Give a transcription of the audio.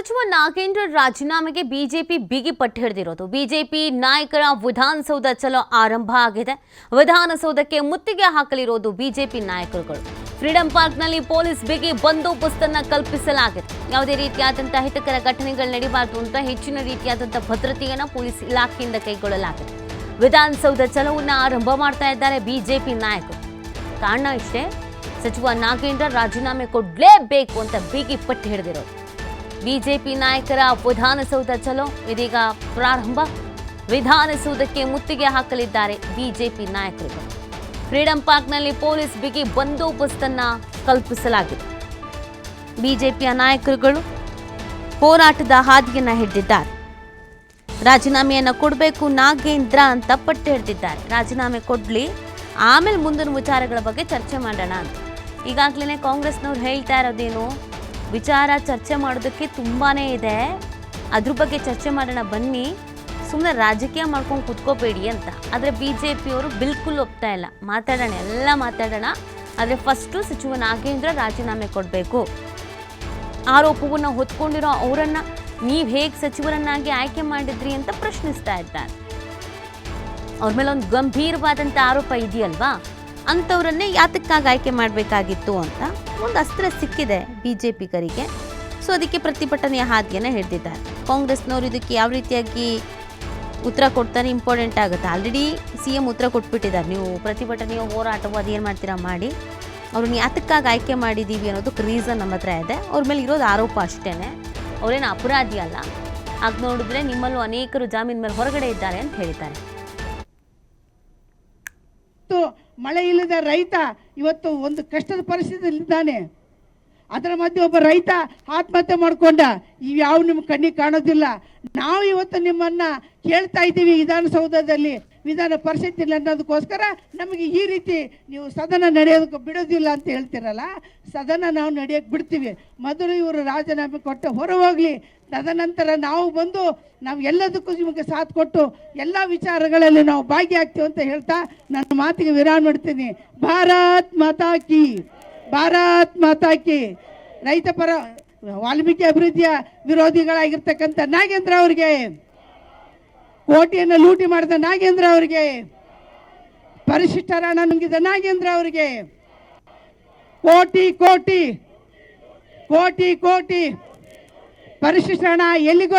ಸಚಿವ ನಾಗೇಂದ್ರ ರಾಜೀನಾಮೆಗೆ ಬಿಜೆಪಿ ಬಿಗಿ ಪಟ್ಟು ಹಿಡಿದಿರೋದು. ಬಿಜೆಪಿ ನಾಯಕರ ವಿಧಾನಸೌಧ ಚಲೋ ಆರಂಭ ಆಗಿದೆ. ವಿಧಾನಸೌಧಕ್ಕೆ ಮುತ್ತಿಗೆ ಹಾಕಲಿರೋದು ಬಿಜೆಪಿ ನಾಯಕರುಗಳು. ಫ್ರೀಡಂ ಪಾರ್ಕ್ನಲ್ಲಿ ಪೊಲೀಸ್ ಬಿಗಿ ಬಂದೋಬಸ್ತನ್ನು ಕಲ್ಪಿಸಲಾಗಿದೆ. ಯಾವುದೇ ರೀತಿಯಾದಂತಹ ಹಿತಕರ ಘಟನೆಗಳು ನಡೆಯಬಾರದು ಅಂತ ಹೆಚ್ಚಿನ ರೀತಿಯಾದಂತಹ ಭದ್ರತೆಯನ್ನು ಪೊಲೀಸ್ ಇಲಾಖೆಯಿಂದ ಕೈಗೊಳ್ಳಲಾಗಿದೆ. ವಿಧಾನಸೌಧ ಚಲೋವನ್ನು ಆರಂಭ ಮಾಡ್ತಾ ಇದ್ದಾರೆ ಬಿಜೆಪಿ ನಾಯಕರು. ಕಾರಣ ಇಷ್ಟೇ, ಸಚಿವ ನಾಗೇಂದ್ರ ರಾಜೀನಾಮೆ ಕೊಡಲೇಬೇಕು ಅಂತ ಬಿಗಿ ಪಟ್ಟು ಹಿಡಿದಿರೋದು. ಬಿಜೆಪಿ ನಾಯಕರ ವಿಧಾನಸೌಧ ಚಲೋ ಇದೀಗ ಪ್ರಾರಂಭ. ವಿಧಾನಸೌಧಕ್ಕೆ ಮುತ್ತಿಗೆ ಹಾಕಲಿದ್ದಾರೆ ಬಿಜೆಪಿ ನಾಯಕರು. ಫ್ರೀಡಂ ಪಾರ್ಕ್ನಲ್ಲಿ ಪೊಲೀಸ್ ಬಿಗಿ ಬಂದೋಬಸ್ತನ್ನು ಕಲ್ಪಿಸಲಾಗಿದೆ. ಬಿಜೆಪಿಯ ನಾಯಕರುಗಳು ಹೋರಾಟದ ಹಾದಿಯನ್ನು ಹಿಡಿದಿದ್ದಾರೆ. ರಾಜೀನಾಮೆಯನ್ನು ಕೊಡಬೇಕು ನಾಗೇಂದ್ರ ಅಂತ ಪಟ್ಟು ಹಿಡಿದಿದ್ದಾರೆ. ರಾಜೀನಾಮೆ ಕೊಡಲಿ, ಆಮೇಲೆ ಮುಂದಿನ ವಿಚಾರಗಳ ಬಗ್ಗೆ ಚರ್ಚೆ ಮಾಡೋಣ ಅಂತ. ಈಗಾಗಲೇ ಕಾಂಗ್ರೆಸ್ನವ್ರು ಹೇಳ್ತಾ ಇರೋದೇನು, ವಿಚಾರ ಚರ್ಚೆ ಮಾಡೋದಕ್ಕೆ ತುಂಬಾ ಇದೆ, ಅದ್ರ ಬಗ್ಗೆ ಚರ್ಚೆ ಮಾಡೋಣ ಬನ್ನಿ, ಸುಮ್ಮನೆ ರಾಜಕೀಯ ಮಾಡ್ಕೊಂಡು ಕುತ್ಕೋಬೇಡಿ ಅಂತ. ಆದರೆ ಬಿಜೆಪಿಯವರು ಬಿಲ್ಕುಲ್ ಒಪ್ತಾ ಇಲ್ಲ. ಮಾತಾಡೋಣ, ಎಲ್ಲ ಮಾತಾಡೋಣ, ಆದರೆ ಫಸ್ಟು ಸಚಿವ ನಾಗೇಂದ್ರ ರಾಜೀನಾಮೆ ಕೊಡಬೇಕು. ಆರೋಪವನ್ನು ಹೊತ್ಕೊಂಡಿರೋ ಅವರನ್ನು ನೀವು ಹೇಗೆ ಸಚಿವರನ್ನಾಗಿ ಆಯ್ಕೆ ಮಾಡಿದ್ರಿ ಅಂತ ಪ್ರಶ್ನಿಸ್ತಾ ಇದ್ದಾರೆ. ಅವ್ರ ಮೇಲೆ ಒಂದು ಗಂಭೀರವಾದಂಥ ಆರೋಪ ಇದೆಯಲ್ವಾ, ಅಂಥವ್ರನ್ನೇ ಯಾತಕ್ಕಾಗಿ ಆಯ್ಕೆ ಮಾಡಬೇಕಾಗಿತ್ತು ಅಂತ ಒಂದು ಅಸ್ತ್ರ ಸಿಕ್ಕಿದೆ ಬಿಜೆಪಿಗರಿಗೆ. ಸೊ ಅದಕ್ಕೆ ಪ್ರತಿಭಟನೆಯ ಹಾದಿಯನ್ನು ಹಿಡಿದಿದ್ದಾರೆ. ಕಾಂಗ್ರೆಸ್ನವರು ಇದಕ್ಕೆ ಯಾವ ರೀತಿಯಾಗಿ ಉತ್ತರ ಕೊಡ್ತಾರೆ ಇಂಪಾರ್ಟೆಂಟ್ ಆಗುತ್ತೆ. ಆಲ್ರೆಡಿ CM ಉತ್ತರ ಕೊಟ್ಬಿಟ್ಟಿದ್ದಾರೆ, ನೀವು ಪ್ರತಿಭಟನೆಯ ಹೋರಾಟವು ಅದೇನು ಮಾಡ್ತೀರಾ ಮಾಡಿ, ಅವ್ರನ್ನ ಯಾತಕ್ಕಾಗಿ ಆಯ್ಕೆ ಮಾಡಿದ್ದೀವಿ ಅನ್ನೋದಕ್ಕೆ ರೀಸನ್ ನಮ್ಮ ಹತ್ರ ಇದೆ. ಅವ್ರ ಮೇಲೆ ಇರೋದು ಆರೋಪ ಅಷ್ಟೇ, ಅವರೇನು ಅಪರಾಧಿ ಅಲ್ಲ. ಆಗ ನೋಡಿದ್ರೆ ನಿಮ್ಮಲ್ಲೂ ಅನೇಕರು ಜಾಮೀನು ಮೇಲೆ ಹೊರಗಡೆ ಇದ್ದಾರೆ ಅಂತ ಹೇಳಿದ್ದಾರೆ. ಮಳೆ ಇಲ್ಲದ ರೈತ ಇವತ್ತು ಒಂದು ಕಷ್ಟದ ಪರಿಸ್ಥಿತಿಯಲ್ಲಿದ್ದಾನೆ. ಅದರ ಮಧ್ಯೆ ಒಬ್ಬ ರೈತ ಆತ್ಮಹತ್ಯೆ ಮಾಡ್ಕೊಂಡ. ಇವ್ಯಾವ ನಿಮ್ಮ ಕಣ್ಣಿಗೆ ಕಾಣೋದಿಲ್ಲ. ನಾವು ಇವತ್ತು ನಿಮ್ಮನ್ನ ಕೇಳ್ತಾ ಇದ್ದೀವಿ ವಿಧಾನಸೌಧದಲ್ಲಿ, ವಿಧಾನ ಪರಿಷತ್ ಇಲ್ಲ ಅನ್ನೋದಕ್ಕೋಸ್ಕರ ನಮಗೆ ಈ ರೀತಿ ನೀವು ಸದನ ನಡೆಯೋದಕ್ಕೆ ಬಿಡೋದಿಲ್ಲ ಅಂತ ಹೇಳ್ತಿರಲ್ಲ. ಸದನ ನಾವು ನಡೆಯೋಕ್ಕೆ ಬಿಡ್ತೀವಿ. ಮೊದಲು ಇವರು ರಾಜೀನಾಮೆ ಕೊಟ್ಟು ಹೊರ ಹೋಗಲಿ, ತದನಂತರ ನಾವು ಬಂದು ನಾವು ಎಲ್ಲದಕ್ಕೂ ನಿಮಗೆ ಸಾಥ್ ಕೊಟ್ಟು ಎಲ್ಲ ವಿಚಾರಗಳಲ್ಲಿ ನಾವು ಭಾಗಿಯಾಗ್ತೀವಿ ಅಂತ ಹೇಳ್ತಾ ನನ್ನ ಮಾತಿಗೆ ವಿರಾಮ ಮಾಡ್ತೀನಿ. ಭಾರತ್ ಮಾತಾ ಕಿ, ಭಾರತ್ ಮಾತಾ ಕಿ. ರೈತ ಪರ ವಾಲ್ಮೀಕಿ ಅಭಿವೃದ್ಧಿಯ ವಿರೋಧಿಗಳಾಗಿರ್ತಕ್ಕಂಥ ನಾಗೇಂದ್ರ ಅವರಿಗೆ, ಕೋಟಿಯನ್ನು ಲೂಟಿ ಮಾಡಿದ ನಾಗೇಂದ್ರ ಅವರಿಗೆ, ಪರಿಶಿಷ್ಟರ ಹಣ ನುಂಗಿದ ನಾಗೇಂದ್ರ ಅವರಿಗೆ ಕೋಟಿ ಕೋಟಿ ಕೋಟಿ ಕೋಟಿ ಪರಿಶಿಷ್ಟ ಹಣ ಎಲ್ಲಿಗೋ